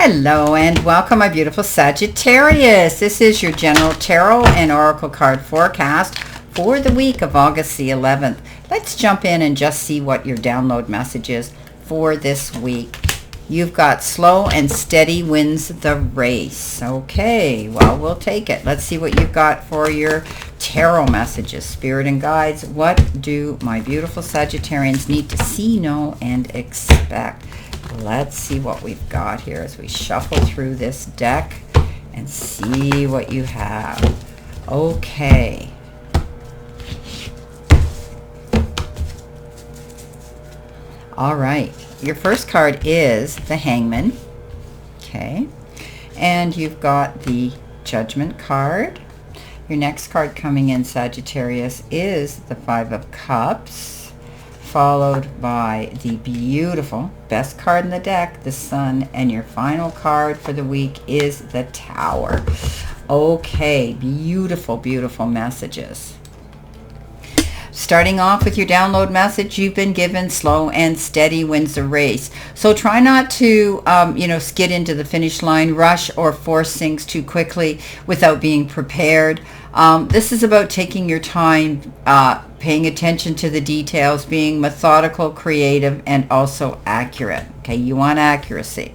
Hello and welcome, my beautiful Sagittarius. This is your general tarot and oracle card forecast for the week of August the 11th. Let's jump in and just see what your download message is for this week. You've got slow and steady wins the race. Okay, well, we'll take it. Let's see what you've got for your tarot messages. Spirit and guides, what do my beautiful Sagittarians need to see, know, and expect? Let's see what we've got here as we shuffle through this deck and see what you have. Okay. All right. Your first card is the Hangman. Okay. And you've got the Judgment card. Your next card coming in, Sagittarius, is the Five of Cups, followed by the beautiful best card in the deck, the Sun, and your final card for the week is the Tower. Okay, beautiful, beautiful messages. Starting off with your download message, you've been given slow and steady wins the race. So try not to, skid into the finish line, rush or force things too quickly without being prepared. This is about taking your time, paying attention to the details, being methodical, creative, and also accurate. Okay, you want accuracy.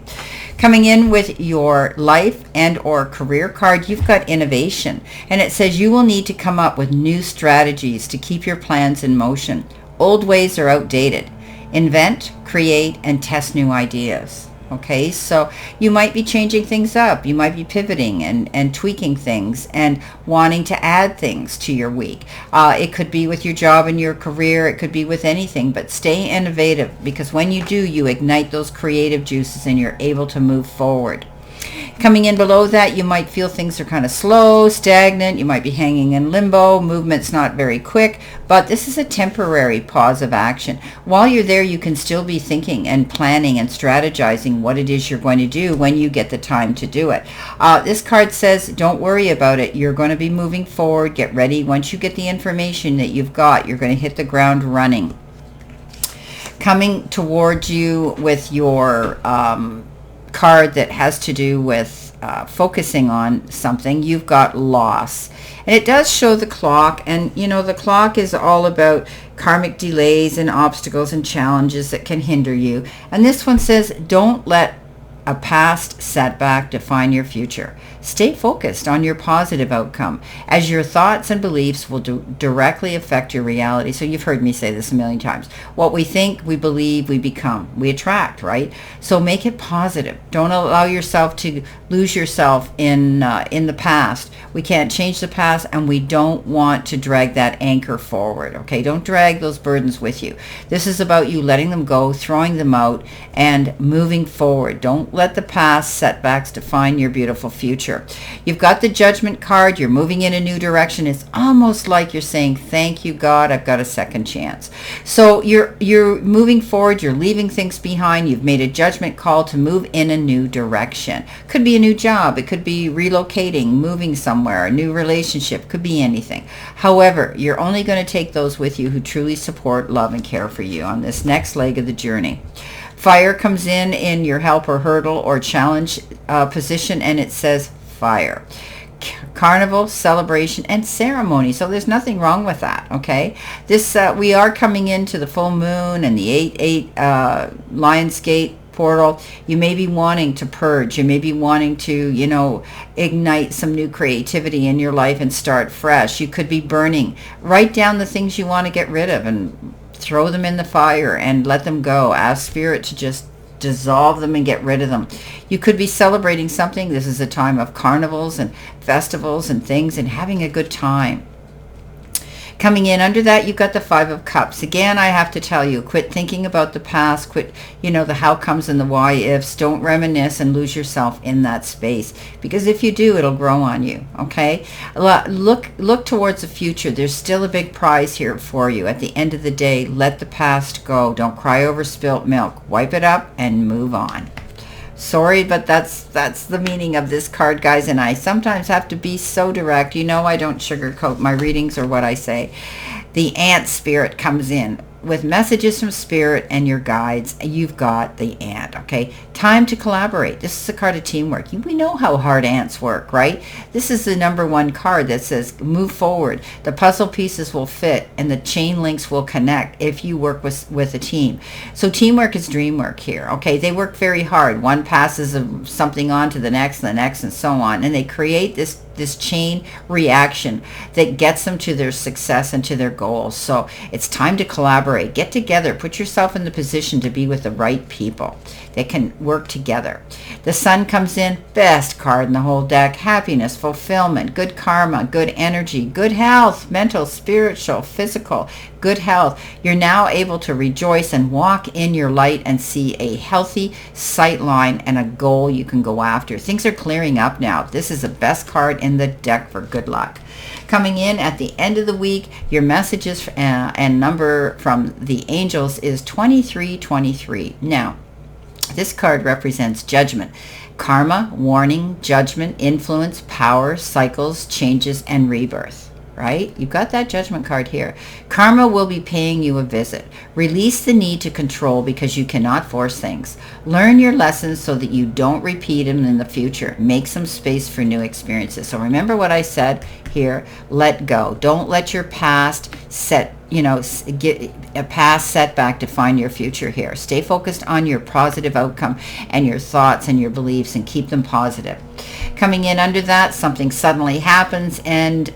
Coming in with your life and or career card, you've got innovation. And it says you will need to come up with new strategies to keep your plans in motion. Old ways are outdated. Invent, create, and test new ideas. Okay, so you might be changing things up. You might be pivoting and tweaking things and wanting to add things to your week. It could be with your job and your career. It could be with anything, but stay innovative, because when you do, you ignite those creative juices and you're able to move forward. Coming in below that, you might feel things are kind of slow, stagnant. You might be hanging in limbo. Movement's not very quick, but this is a temporary pause of action. While you're there, you can still be thinking and planning and strategizing what it is you're going to do when you get the time to do it. This card says, don't worry about it. You're going to be moving forward. Get ready. Once you get the information that you've got, you're going to hit the ground running. Coming towards you with your card that has to do with focusing on something, you've got loss. And it does show the clock, and the clock is all about karmic delays and obstacles and challenges that can hinder you. And this one says, don't let a past setback define your future. Stay focused on your positive outcome, as your thoughts and beliefs will directly affect your reality. So you've heard me say this a million times. What we think, we believe, we become. We attract, right? So make it positive. Don't allow yourself to lose yourself in the past. We can't change the past, and we don't want to drag that anchor forward, okay? Don't drag those burdens with you. This is about you letting them go, throwing them out, and moving forward. Don't let the past setbacks define your beautiful future. You've got the Judgment card. You're moving in a new direction. It's almost like you're saying, thank you, God, I've got a second chance. So you're moving forward. You're leaving things behind. You've made a judgment call to move in a new direction. Could be a new job. It could be relocating, moving somewhere, a new relationship. Could be anything. However, you're only going to take those with you who truly support, love, and care for you on this next leg of the journey. Fire comes in your help or hurdle or challenge position, and it says fire. Carnival, celebration, and ceremony. So there's nothing wrong with that, okay? This we are coming into the full moon and the 8/8 Lionsgate portal. You may be wanting to purge. You may be wanting to, ignite some new creativity in your life and start fresh. You could be burning. Write down the things you want to get rid of and throw them in the fire and let them go. Ask Spirit to just dissolve them and get rid of them. You could be celebrating something. This is a time of carnivals and festivals and things and having a good time. Coming in under that, you've got the Five of Cups. Again, I have to tell you, quit thinking about the past. Quit, the how comes and the why ifs. Don't reminisce and lose yourself in that space, because if you do, it'll grow on you, okay? Look towards the future. There's still a big prize here for you. At the end of the day, let the past go. Don't cry over spilt milk. Wipe it up and move on. Sorry, but that's the meaning of this card, guys, and I sometimes have to be so direct. I don't sugarcoat my readings or what I say. The ant spirit comes in. with messages from spirit and your guides, you've got the ant, okay? Time to collaborate. This is a card of teamwork. We know how hard ants work, right? This is the number one card that says move forward. The puzzle pieces will fit and the chain links will connect if you work with a team. So teamwork is dream work here, okay? They work very hard. One passes something on to the next and the next and so on, and they create this chain reaction that gets them to their success and to their goals. So it's time to collaborate. Get together. Put yourself in the position to be with the right people that can work together. The sun comes in, best card in the whole deck. Happiness, fulfillment, good karma, good energy, good health, mental, spiritual, physical, good health. You're now able to rejoice and walk in your light and see a healthy sight line and a goal you can go after. Things are clearing up now. This is the best card in the deck for good luck. Coming in at the end of the week, your messages and number from the angels is 2323. Now, this card represents judgment, karma, warning, judgment, influence, power, cycles, changes, and rebirth. Right? You've got that judgment card here. Karma will be paying you a visit. Release the need to control because you cannot force things. Learn your lessons so that you don't repeat them in the future. Make some space for new experiences. So remember what I said here. Let go. Don't let your past get a past setback define your future here. Stay focused on your positive outcome and your thoughts and your beliefs and keep them positive. Coming in under that, something suddenly happens and,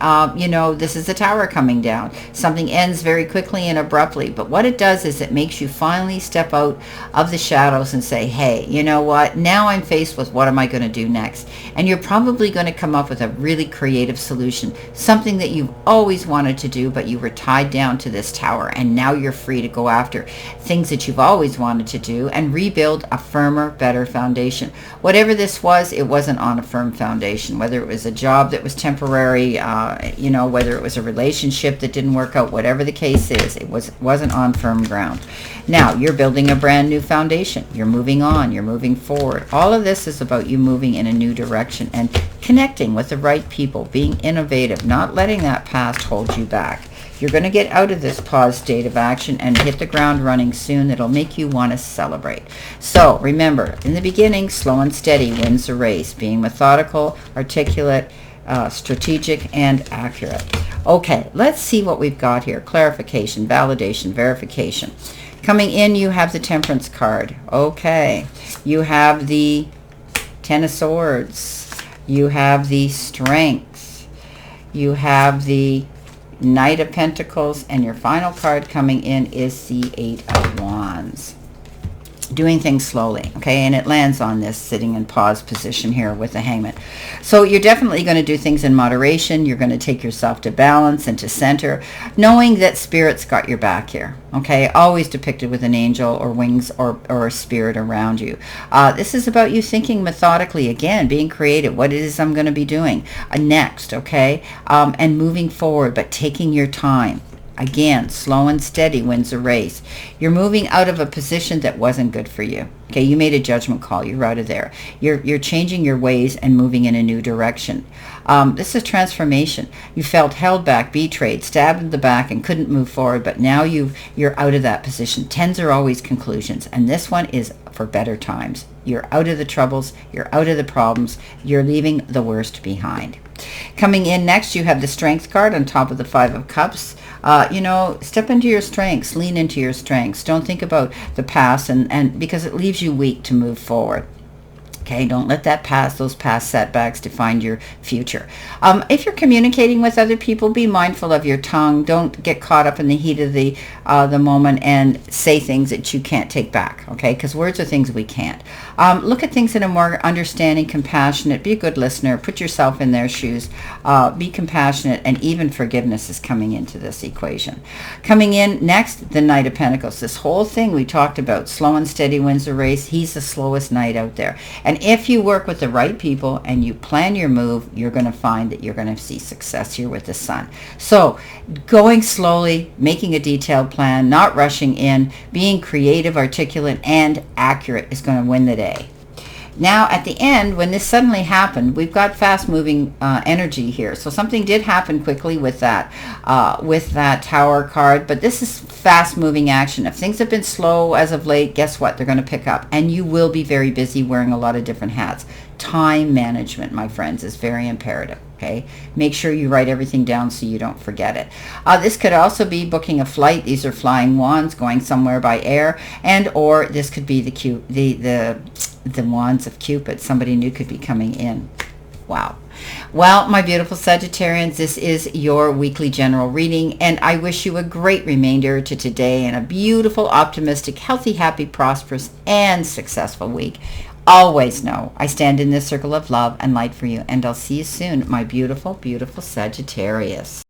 this is the tower coming down. Something ends very quickly and abruptly, but what it does is it makes you finally step out of the shadows and say, hey, you know what? Now I'm faced with what am I going to do next? And you're probably going to come up with a really creative solution, something that you've always wanted to do, but you were tied down to this tower, and now you're free to go after things that you've always wanted to do and rebuild a firmer, better foundation. Whatever this was, it wasn't on a firm foundation, whether it was a job that was temporary, whether it was a relationship that didn't work out, whatever the case is, it wasn't on firm ground. Now you're building a brand new foundation. You're moving on, you're moving forward. All of this is about you moving in a new direction and connecting with the right people, being innovative, not letting that past hold you back. You're going to get out of this pause state of action and hit the ground running soon. That'll make you want to celebrate. So remember, in the beginning, slow and steady wins the race. Being methodical, articulate, strategic, and accurate. Okay, let's see what we've got here. Clarification, validation, verification. Coming in, you have the Temperance card. Okay, you have the Ten of Swords. You have the Strength. You have the Knight of Pentacles, and your final card coming in is the Eight of Wands. Doing things slowly, okay, and it lands on this sitting in pause position here with the Hangman. So you're definitely going to do things in moderation. You're going to take yourself to balance and to center, knowing that Spirit's got your back here, okay, always depicted with an angel or wings or a spirit around you. This is about you thinking methodically, again, being creative, what it is I'm going to be doing next, okay, and moving forward, but taking your time. Again, slow and steady wins a race. You're moving out of a position that wasn't good for you. Okay, you made a judgment call. You're out of there. You're changing your ways and moving in a new direction. This is transformation. You felt held back, betrayed, stabbed in the back, and couldn't move forward, but now you're out of that position. Tens are always conclusions, and this one is for better times. You're out of the troubles. You're out of the problems. You're leaving the worst behind. Coming in next, you have the Strength card on top of the Five of Cups. Step into your strengths, lean into your strengths. Don't think about the past and because it leaves you weak to move forward. Okay, don't let those past setbacks define your future. If you're communicating with other people, be mindful of your tongue. Don't get caught up in the heat of the moment and say things that you can't take back, okay? Because words are things we can't. Look at things in a more understanding, compassionate, be a good listener, put yourself in their shoes, be compassionate, and even forgiveness is coming into this equation. Coming in next, the Knight of Pentacles. This whole thing we talked about, slow and steady wins the race. He's the slowest knight out there. And if you work with the right people and you plan your move, you're going to find that you're going to see success here with the Sun. So going slowly, making a detailed plan, not rushing in, being creative, articulate, and accurate is going to win the day. Now, at the end, when this suddenly happened, we've got fast-moving energy here. So something did happen quickly with that Tower card. But this is fast-moving action. If things have been slow as of late, guess what? They're going to pick up. And you will be very busy wearing a lot of different hats. Time management, my friends, is very imperative. Okay, make sure you write everything down so you don't forget it. This could also be booking a flight. These are flying wands, going somewhere by air, and or this could be the wands of Cupid. Somebody new could be coming in. Wow. Well, my beautiful Sagittarians, this is your weekly general reading, and I wish you a great remainder to today and a beautiful, optimistic, healthy, happy, prosperous, and successful week. Always know I stand in this circle of love and light for you, and I'll see you soon, my beautiful, beautiful Sagittarius.